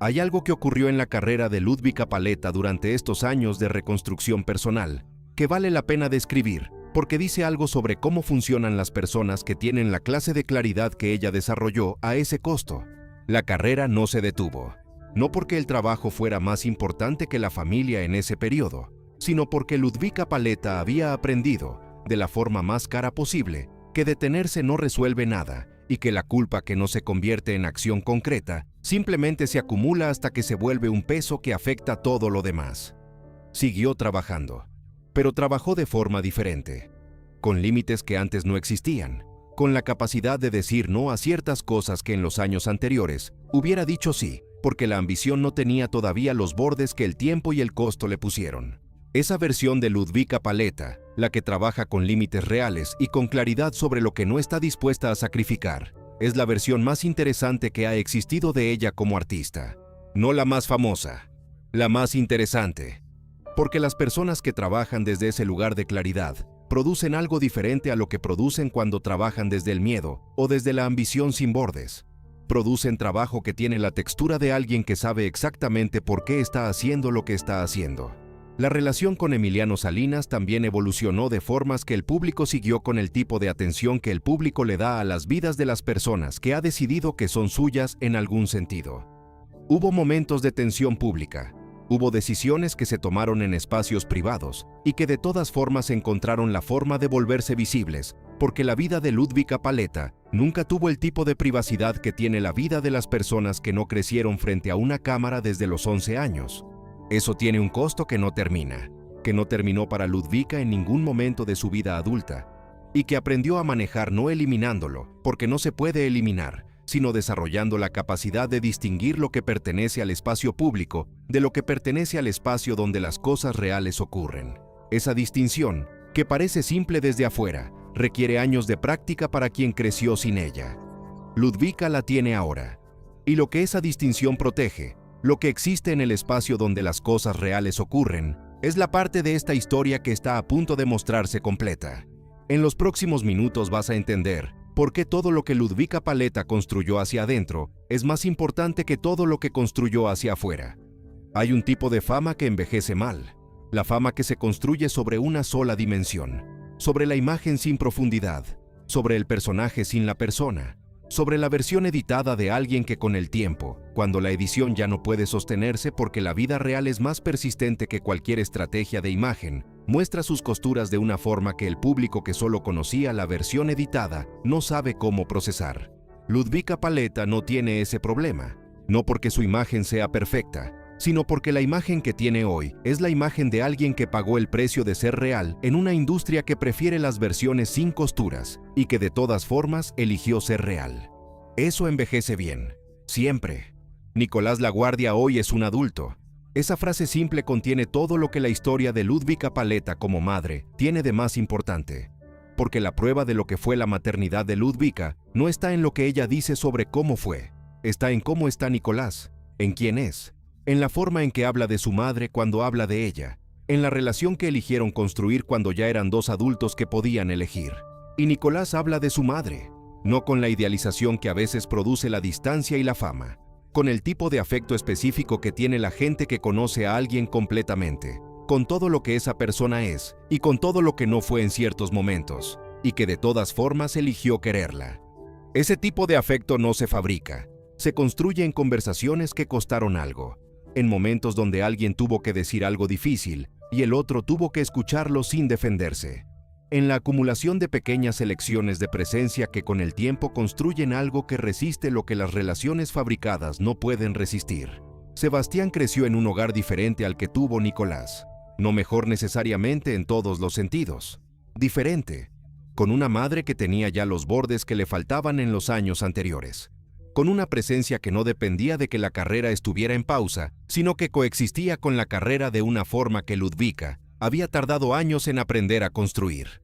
Hay algo que ocurrió en la carrera de Ludvika Paleta durante estos años de reconstrucción personal, que vale la pena describir, porque dice algo sobre cómo funcionan las personas que tienen la clase de claridad que ella desarrolló a ese costo. La carrera no se detuvo, no porque el trabajo fuera más importante que la familia en ese periodo, sino porque Ludvika Paleta había aprendido, de la forma más cara posible, que detenerse no resuelve nada y que la culpa que no se convierte en acción concreta simplemente se acumula hasta que se vuelve un peso que afecta todo lo demás. Siguió trabajando, pero trabajó de forma diferente, con límites que antes no existían, con la capacidad de decir no a ciertas cosas que en los años anteriores hubiera dicho sí, porque la ambición no tenía todavía los bordes que el tiempo y el costo le pusieron. Esa versión de Ludvika Paleta, la que trabaja con límites reales y con claridad sobre lo que no está dispuesta a sacrificar, es la versión más interesante que ha existido de ella como artista. No la más famosa, la más interesante. Porque las personas que trabajan desde ese lugar de claridad producen algo diferente a lo que producen cuando trabajan desde el miedo o desde la ambición sin bordes. Producen trabajo que tiene la textura de alguien que sabe exactamente por qué está haciendo lo que está haciendo. La relación con Emiliano Salinas también evolucionó de formas que el público siguió con el tipo de atención que el público le da a las vidas de las personas que ha decidido que son suyas en algún sentido. Hubo momentos de tensión pública. Hubo decisiones que se tomaron en espacios privados y que de todas formas encontraron la forma de volverse visibles, porque la vida de Ludvika Paleta nunca tuvo el tipo de privacidad que tiene la vida de las personas que no crecieron frente a una cámara desde los 11 años. Eso tiene un costo que no terminó para Ludvika en ningún momento de su vida adulta, y que aprendió a manejar no eliminándolo, porque no se puede eliminar, sino desarrollando la capacidad de distinguir lo que pertenece al espacio público de lo que pertenece al espacio donde las cosas reales ocurren. Esa distinción, que parece simple desde afuera, requiere años de práctica para quien creció sin ella. Ludvika la tiene ahora. Y lo que esa distinción protege, lo que existe en el espacio donde las cosas reales ocurren, es la parte de esta historia que está a punto de mostrarse completa. En los próximos minutos vas a entender por qué todo lo que Ludvika Paleta construyó hacia adentro es más importante que todo lo que construyó hacia afuera. Hay un tipo de fama que envejece mal, la fama que se construye sobre una sola dimensión, sobre la imagen sin profundidad, sobre el personaje sin la persona, sobre la versión editada de alguien que con el tiempo, cuando la edición ya no puede sostenerse porque la vida real es más persistente que cualquier estrategia de imagen, muestra sus costuras de una forma que el público que solo conocía la versión editada no sabe cómo procesar. Ludvika Paleta no tiene ese problema, no porque su imagen sea perfecta, sino porque la imagen que tiene hoy es la imagen de alguien que pagó el precio de ser real en una industria que prefiere las versiones sin costuras y que de todas formas eligió ser real. Eso envejece bien, siempre. Nicolás Laguardia hoy es un adulto. Esa frase simple contiene todo lo que la historia de Ludvika Paleta como madre tiene de más importante. Porque la prueba de lo que fue la maternidad de Ludvika no está en lo que ella dice sobre cómo fue, está en cómo está Nicolás, en quién es, en la forma en que habla de su madre cuando habla de ella, en la relación que eligieron construir cuando ya eran dos adultos que podían elegir. Y Nicolás habla de su madre, no con la idealización que a veces produce la distancia y la fama, con el tipo de afecto específico que tiene la gente que conoce a alguien completamente, con todo lo que esa persona es y con todo lo que no fue en ciertos momentos, y que de todas formas eligió quererla. Ese tipo de afecto no se fabrica, se construye en conversaciones que costaron algo, en momentos donde alguien tuvo que decir algo difícil y el otro tuvo que escucharlo sin defenderse. En la acumulación de pequeñas elecciones de presencia que con el tiempo construyen algo que resiste lo que las relaciones fabricadas no pueden resistir. Sebastián creció en un hogar diferente al que tuvo Nicolás. No mejor necesariamente en todos los sentidos. Diferente. Con una madre que tenía ya los bordes que le faltaban en los años anteriores. Con una presencia que no dependía de que la carrera estuviera en pausa, sino que coexistía con la carrera de una forma que Ludvika había tardado años en aprender a construir.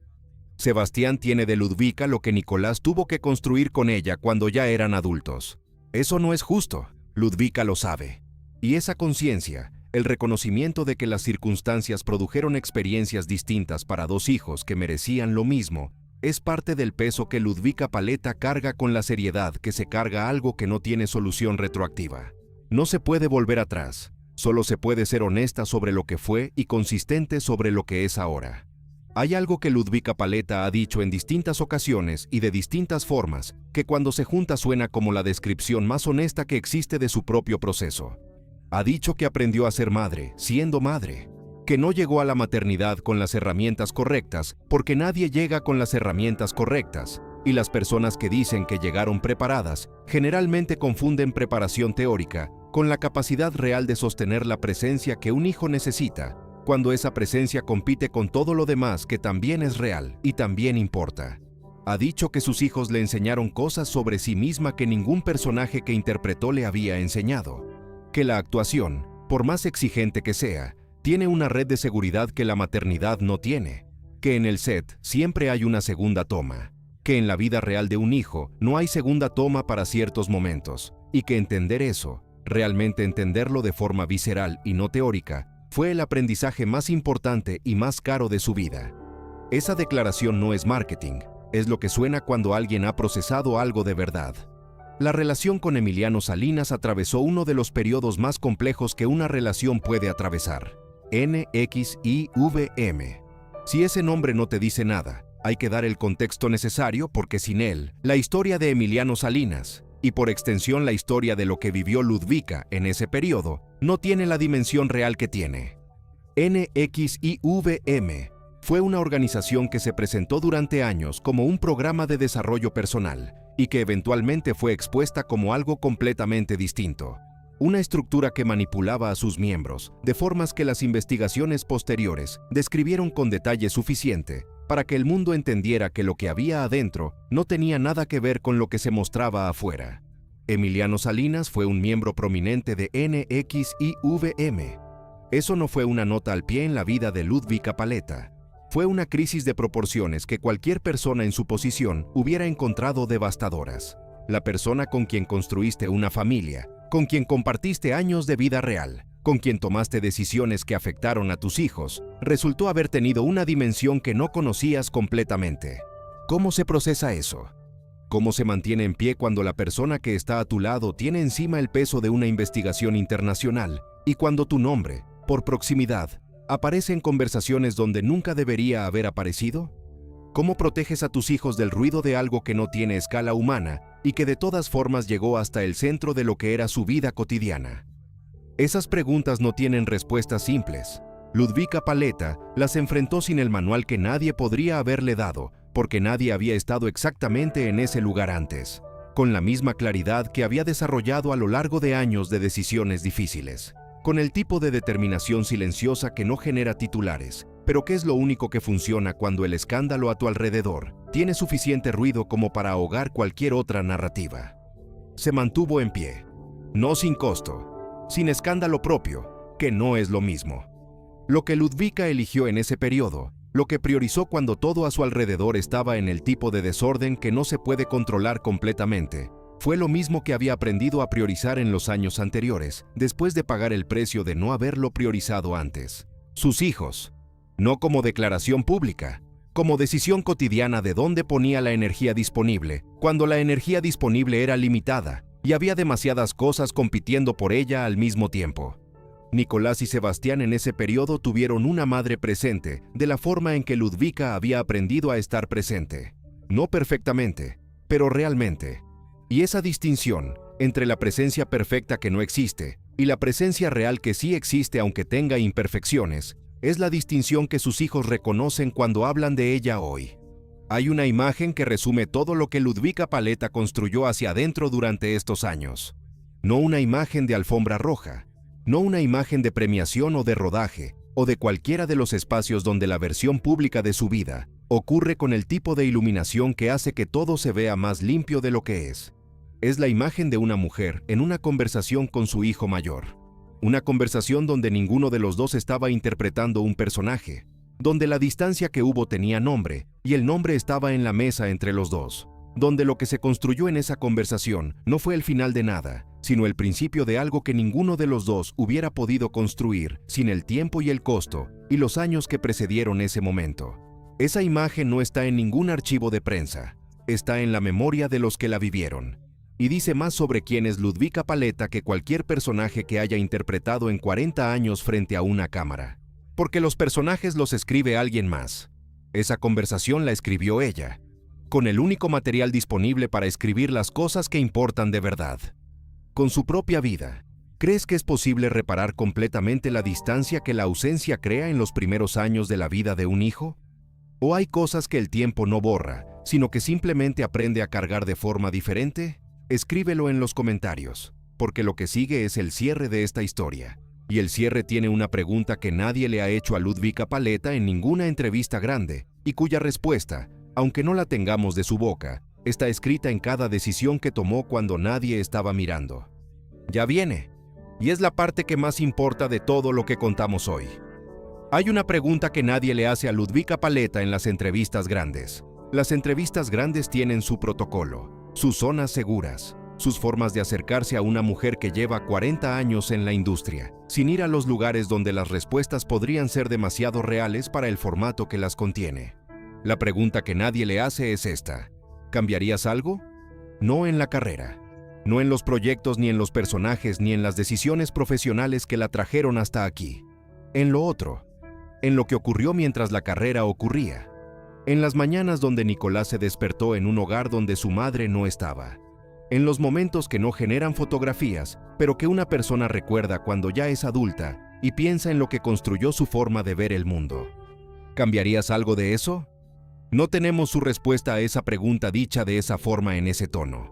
Sebastián tiene de Ludvika lo que Nicolás tuvo que construir con ella cuando ya eran adultos. Eso no es justo, Ludvika lo sabe. Y esa conciencia, el reconocimiento de que las circunstancias produjeron experiencias distintas para dos hijos que merecían lo mismo, es parte del peso que Ludvika Paleta carga con la seriedad que se carga algo que no tiene solución retroactiva. No se puede volver atrás, solo se puede ser honesta sobre lo que fue y consistente sobre lo que es ahora. Hay algo que Ludvika Paleta ha dicho en distintas ocasiones y de distintas formas, que cuando se junta suena como la descripción más honesta que existe de su propio proceso. Ha dicho que aprendió a ser madre, siendo madre. Que no llegó a la maternidad con las herramientas correctas, porque nadie llega con las herramientas correctas, y las personas que dicen que llegaron preparadas, generalmente confunden preparación teórica con la capacidad real de sostener la presencia que un hijo necesita, cuando esa presencia compite con todo lo demás que también es real y también importa. Ha dicho que sus hijos le enseñaron cosas sobre sí misma que ningún personaje que interpretó le había enseñado. Que la actuación, por más exigente que sea, tiene una red de seguridad que la maternidad no tiene, que en el set siempre hay una segunda toma, que en la vida real de un hijo no hay segunda toma para ciertos momentos, y que entender eso, realmente entenderlo de forma visceral y no teórica, fue el aprendizaje más importante y más caro de su vida. Esa declaración no es marketing, es lo que suena cuando alguien ha procesado algo de verdad. La relación con Emiliano Salinas atravesó uno de los periodos más complejos que una relación puede atravesar. NXIVM. Si ese nombre no te dice nada, hay que dar el contexto necesario porque sin él, la historia de Emiliano Salinas, y por extensión la historia de lo que vivió Ludvika en ese periodo, no tiene la dimensión real que tiene. NXIVM fue una organización que se presentó durante años como un programa de desarrollo personal y que eventualmente fue expuesta como algo completamente distinto. Una estructura que manipulaba a sus miembros, de formas que las investigaciones posteriores describieron con detalle suficiente para que el mundo entendiera que lo que había adentro no tenía nada que ver con lo que se mostraba afuera. Emiliano Salinas fue un miembro prominente de NXIVM. Eso no fue una nota al pie en la vida de Ludvika Paleta. Fue una crisis de proporciones que cualquier persona en su posición hubiera encontrado devastadoras. La persona con quien construiste una familia, con quien compartiste años de vida real, con quien tomaste decisiones que afectaron a tus hijos, resultó haber tenido una dimensión que no conocías completamente. ¿Cómo se procesa eso? ¿Cómo se mantiene en pie cuando la persona que está a tu lado tiene encima el peso de una investigación internacional y cuando tu nombre, por proximidad, aparece en conversaciones donde nunca debería haber aparecido? ¿Cómo proteges a tus hijos del ruido de algo que no tiene escala humana y que de todas formas llegó hasta el centro de lo que era su vida cotidiana? Esas preguntas no tienen respuestas simples. Ludvika Paleta las enfrentó sin el manual que nadie podría haberle dado, porque nadie había estado exactamente en ese lugar antes, con la misma claridad que había desarrollado a lo largo de años de decisiones difíciles, con el tipo de determinación silenciosa que no genera titulares, pero que es lo único que funciona cuando el escándalo a tu alrededor tiene suficiente ruido como para ahogar cualquier otra narrativa. Se mantuvo en pie, no sin costo, sin escándalo propio, que no es lo mismo. Lo que Ludvika eligió en ese periodo, lo que priorizó cuando todo a su alrededor estaba en el tipo de desorden que no se puede controlar completamente, fue lo mismo que había aprendido a priorizar en los años anteriores, después de pagar el precio de no haberlo priorizado antes. Sus hijos. No como declaración pública, como decisión cotidiana de dónde ponía la energía disponible, cuando la energía disponible era limitada y había demasiadas cosas compitiendo por ella al mismo tiempo. Nicolás y Sebastián en ese periodo tuvieron una madre presente de la forma en que Ludvika había aprendido a estar presente. No perfectamente, pero realmente. Y esa distinción entre la presencia perfecta que no existe y la presencia real que sí existe aunque tenga imperfecciones, Es la distinción que sus hijos reconocen cuando hablan de ella hoy. Hay una imagen que resume todo lo que Ludvika Paleta construyó hacia adentro durante estos años. No una imagen de alfombra roja, no una imagen de premiación o de rodaje, o de cualquiera de los espacios donde la versión pública de su vida ocurre con el tipo de iluminación que hace que todo se vea más limpio de lo que es. Es la imagen de una mujer en una conversación con su hijo mayor. Una conversación donde ninguno de los dos estaba interpretando un personaje, donde la distancia que hubo tenía nombre y el nombre estaba en la mesa entre los dos, donde lo que se construyó en esa conversación no fue el final de nada, sino el principio de algo que ninguno de los dos hubiera podido construir sin el tiempo y el costo y los años que precedieron ese momento. Esa imagen no está en ningún archivo de prensa, está en la memoria de los que la vivieron. Y dice más sobre quién es Ludvika Paleta que cualquier personaje que haya interpretado en 40 años frente a una cámara. Porque los personajes los escribe alguien más. Esa conversación la escribió ella, con el único material disponible para escribir las cosas que importan de verdad. Con su propia vida, ¿crees que es posible reparar completamente la distancia que la ausencia crea en los primeros años de la vida de un hijo? ¿O hay cosas que el tiempo no borra, sino que simplemente aprende a cargar de forma diferente? Escríbelo en los comentarios, porque lo que sigue es el cierre de esta historia. Y el cierre tiene una pregunta que nadie le ha hecho a Ludvika Paleta en ninguna entrevista grande, y cuya respuesta, aunque no la tengamos de su boca, está escrita en cada decisión que tomó cuando nadie estaba mirando. Ya viene, y es la parte que más importa de todo lo que contamos hoy. Hay una pregunta que nadie le hace a Ludvika Paleta en las entrevistas grandes. Las entrevistas grandes tienen su protocolo, sus zonas seguras, sus formas de acercarse a una mujer que lleva 40 años en la industria, sin ir a los lugares donde las respuestas podrían ser demasiado reales para el formato que las contiene. La pregunta que nadie le hace es esta: ¿cambiarías algo? No en la carrera, no en los proyectos ni en los personajes ni en las decisiones profesionales que la trajeron hasta aquí. En lo otro, en lo que ocurrió mientras la carrera ocurría. En las mañanas donde Nicolás se despertó en un hogar donde su madre no estaba. En los momentos que no generan fotografías, pero que una persona recuerda cuando ya es adulta y piensa en lo que construyó su forma de ver el mundo. ¿Cambiarías algo de eso? No tenemos su respuesta a esa pregunta dicha de esa forma en ese tono.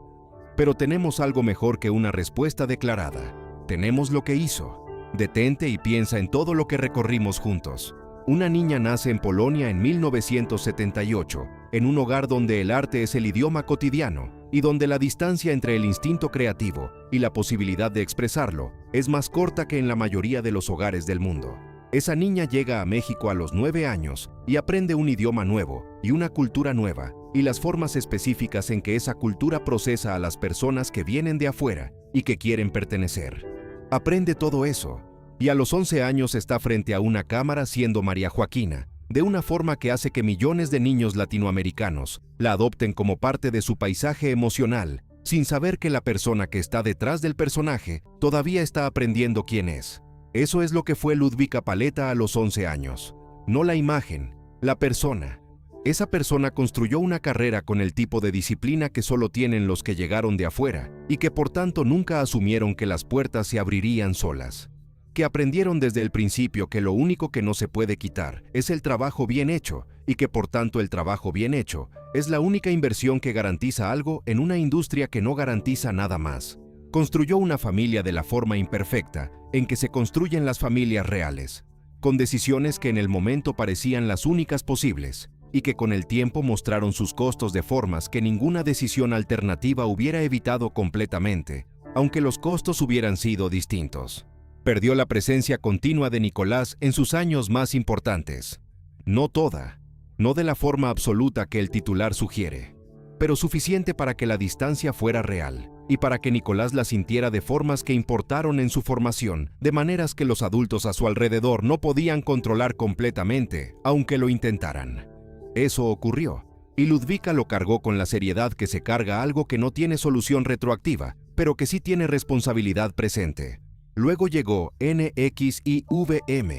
Pero tenemos algo mejor que una respuesta declarada. Tenemos lo que hizo. Detente y piensa en todo lo que recorrimos juntos. Una niña nace en Polonia en 1978, en un hogar donde el arte es el idioma cotidiano y donde la distancia entre el instinto creativo y la posibilidad de expresarlo es más corta que en la mayoría de los hogares del mundo. Esa niña llega a México a los 9 años y aprende un idioma nuevo y una cultura nueva y las formas específicas en que esa cultura procesa a las personas que vienen de afuera y que quieren pertenecer. Aprende todo eso. Y a los 11 años está frente a una cámara siendo María Joaquina, de una forma que hace que millones de niños latinoamericanos la adopten como parte de su paisaje emocional, sin saber que la persona que está detrás del personaje todavía está aprendiendo quién es. Eso es lo que fue Ludvika Paleta a los 11 años. No la imagen, la persona. Esa persona construyó una carrera con el tipo de disciplina que solo tienen los que llegaron de afuera y que por tanto nunca asumieron que las puertas se abrirían solas. Que aprendieron desde el principio que lo único que no se puede quitar es el trabajo bien hecho y que por tanto el trabajo bien hecho es la única inversión que garantiza algo en una industria que no garantiza nada más. Construyó una familia de la forma imperfecta en que se construyen las familias reales, con decisiones que en el momento parecían las únicas posibles y que con el tiempo mostraron sus costos de formas que ninguna decisión alternativa hubiera evitado completamente, aunque los costos hubieran sido distintos. Perdió la presencia continua de Nicolás en sus años más importantes. No toda, no de la forma absoluta que el titular sugiere, pero suficiente para que la distancia fuera real y para que Nicolás la sintiera de formas que importaron en su formación, de maneras que los adultos a su alrededor no podían controlar completamente, aunque lo intentaran. Eso ocurrió, y Ludvika lo cargó con la seriedad que se carga algo que no tiene solución retroactiva, pero que sí tiene responsabilidad presente. Luego llegó NXIVM,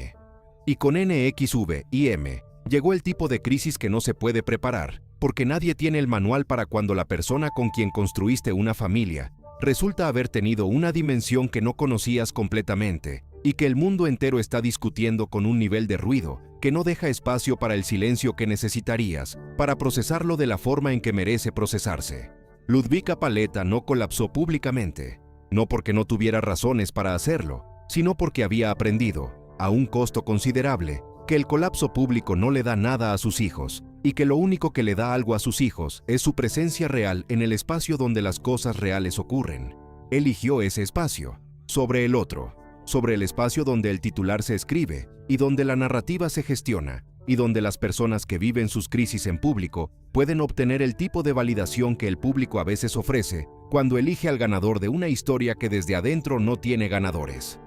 y con NXV-IM llegó el tipo de crisis que no se puede preparar, porque nadie tiene el manual para cuando la persona con quien construiste una familia resulta haber tenido una dimensión que no conocías completamente y que el mundo entero está discutiendo con un nivel de ruido que no deja espacio para el silencio que necesitarías para procesarlo de la forma en que merece procesarse. Ludvika Paleta no colapsó públicamente, no porque no tuviera razones para hacerlo, sino porque había aprendido, a un costo considerable, que el colapso público no le da nada a sus hijos, y que lo único que le da algo a sus hijos es su presencia real en el espacio donde las cosas reales ocurren. Eligió ese espacio, sobre el otro, sobre el espacio donde el titular se escribe, y donde la narrativa se gestiona, y donde las personas que viven sus crisis en público pueden obtener el tipo de validación que el público a veces ofrece cuando elige al ganador de una historia que desde adentro no tiene ganadores.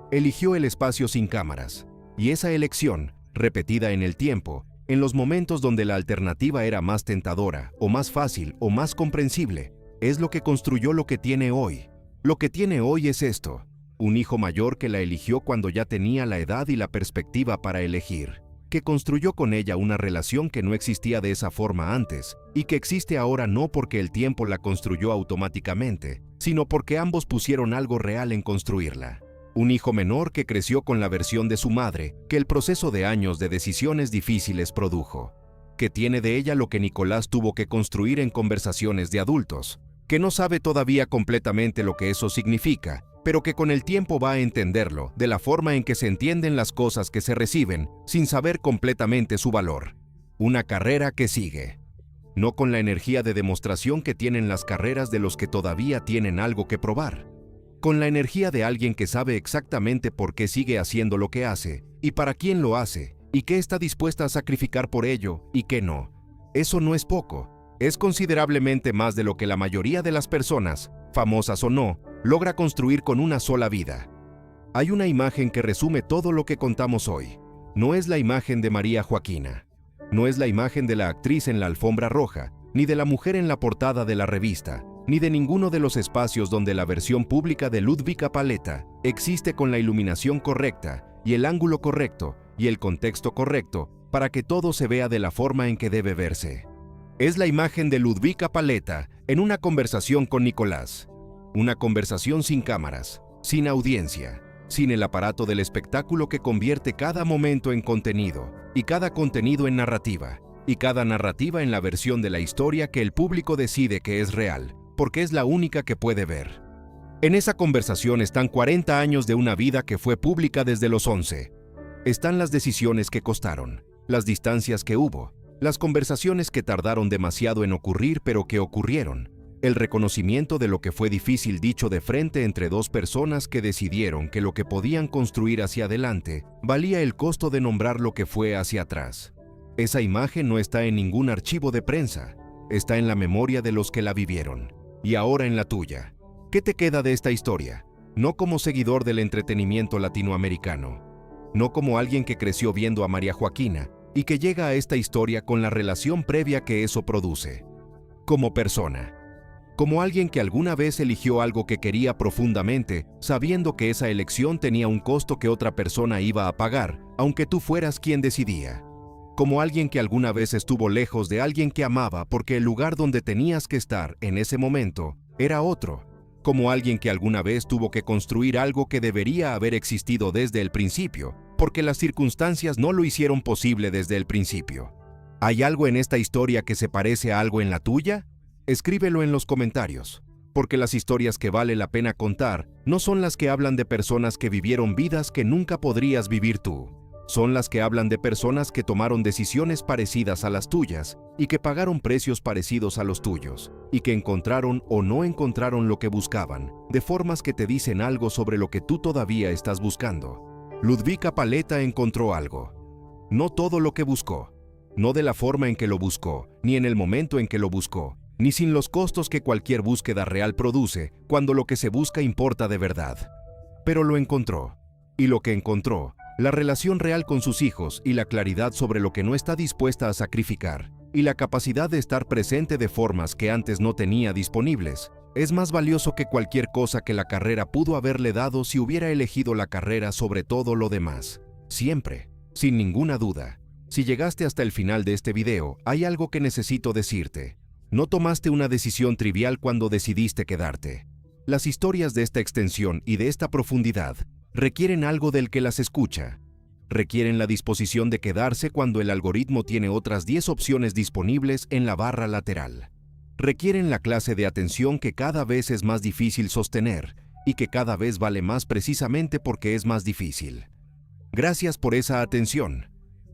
Eligió el espacio sin cámaras, y esa elección, repetida en el tiempo, en los momentos donde la alternativa era más tentadora, o más fácil, o más comprensible, es lo que construyó lo que tiene hoy. Lo que tiene hoy es esto: un hijo mayor que la eligió cuando ya tenía la edad y la perspectiva para elegir, que construyó con ella una relación que no existía de esa forma antes, y que existe ahora no porque el tiempo la construyó automáticamente, sino porque ambos pusieron algo real en construirla. Un hijo menor que creció con la versión de su madre que el proceso de años de decisiones difíciles produjo, que tiene de ella lo que Nicolás tuvo que construir en conversaciones de adultos, que no sabe todavía completamente lo que eso significa, pero que con el tiempo va a entenderlo de la forma en que se entienden las cosas que se reciben sin saber completamente su valor. Una carrera que sigue, no con la energía de demostración que tienen las carreras de los que todavía tienen algo que probar, con la energía de alguien que sabe exactamente por qué sigue haciendo lo que hace, y para quién lo hace, y qué está dispuesta a sacrificar por ello, y qué no. Eso no es poco, es considerablemente más de lo que la mayoría de las personas, famosas o no, logra construir con una sola vida. Hay una imagen que resume todo lo que contamos hoy. No es la imagen de María Joaquina. No es la imagen de la actriz en la alfombra roja, ni de la mujer en la portada de la revista, ni de ninguno de los espacios donde la versión pública de Ludvika Paleta existe con la iluminación correcta, y el ángulo correcto, y el contexto correcto, para que todo se vea de la forma en que debe verse. Es la imagen de Ludvika Paleta en una conversación con Nicolás. Una conversación sin cámaras, sin audiencia, sin el aparato del espectáculo que convierte cada momento en contenido, y cada contenido en narrativa, y cada narrativa en la versión de la historia que el público decide que es real, porque es la única que puede ver. En esa conversación están 40 años de una vida que fue pública desde los 11. Están las decisiones que costaron, las distancias que hubo, las conversaciones que tardaron demasiado en ocurrir pero que ocurrieron, el reconocimiento de lo que fue difícil dicho de frente entre dos personas que decidieron que lo que podían construir hacia adelante valía el costo de nombrar lo que fue hacia atrás. Esa imagen no está en ningún archivo de prensa, está en la memoria de los que la vivieron. Y ahora en la tuya. ¿Qué te queda de esta historia? No como seguidor del entretenimiento latinoamericano, no como alguien que creció viendo a María Joaquina y que llega a esta historia con la relación previa que eso produce. Como persona. Como alguien que alguna vez eligió algo que quería profundamente, sabiendo que esa elección tenía un costo que otra persona iba a pagar, aunque tú fueras quien decidía. Como alguien que alguna vez estuvo lejos de alguien que amaba porque el lugar donde tenías que estar en ese momento era otro. Como alguien que alguna vez tuvo que construir algo que debería haber existido desde el principio, porque las circunstancias no lo hicieron posible desde el principio. ¿Hay algo en esta historia que se parece a algo en la tuya? Escríbelo en los comentarios, porque las historias que vale la pena contar no son las que hablan de personas que vivieron vidas que nunca podrías vivir tú. Son las que hablan de personas que tomaron decisiones parecidas a las tuyas y que pagaron precios parecidos a los tuyos, y que encontraron o no encontraron lo que buscaban, de formas que te dicen algo sobre lo que tú todavía estás buscando. Ludvika Paleta encontró algo. No todo lo que buscó, no de la forma en que lo buscó, ni en el momento en que lo buscó, ni sin los costos que cualquier búsqueda real produce cuando lo que se busca importa de verdad. Pero lo encontró, y lo que encontró, la relación real con sus hijos y la claridad sobre lo que no está dispuesta a sacrificar, y la capacidad de estar presente de formas que antes no tenía disponibles, es más valioso que cualquier cosa que la carrera pudo haberle dado si hubiera elegido la carrera sobre todo lo demás. Siempre, sin ninguna duda. Si llegaste hasta el final de este video, hay algo que necesito decirte. No tomaste una decisión trivial cuando decidiste quedarte. Las historias de esta extensión y de esta profundidad requieren algo del que las escucha. Requieren la disposición de quedarse cuando el algoritmo tiene otras 10 opciones disponibles en la barra lateral. Requieren la clase de atención que cada vez es más difícil sostener y que cada vez vale más precisamente porque es más difícil. Gracias por esa atención.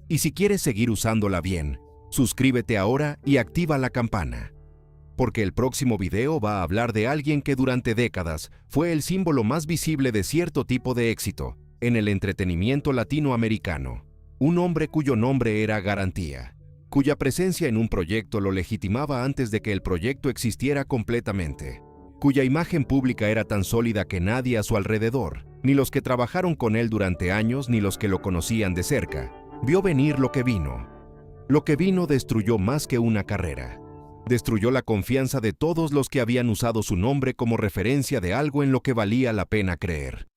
Y si quieres seguir usándola bien, suscríbete ahora y activa la campana. Porque el próximo video va a hablar de alguien que durante décadas fue el símbolo más visible de cierto tipo de éxito en el entretenimiento latinoamericano. Un hombre cuyo nombre era Garantía, cuya presencia en un proyecto lo legitimaba antes de que el proyecto existiera completamente, cuya imagen pública era tan sólida que nadie a su alrededor, ni los que trabajaron con él durante años ni los que lo conocían de cerca, vio venir lo que vino. Lo que vino destruyó más que una carrera. Destruyó la confianza de todos los que habían usado su nombre como referencia de algo en lo que valía la pena creer.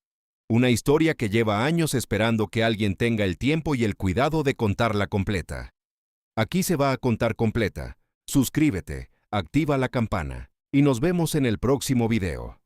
Una historia que lleva años esperando que alguien tenga el tiempo y el cuidado de contarla completa. Aquí se va a contar completa. Suscríbete, activa la campana y nos vemos en el próximo video.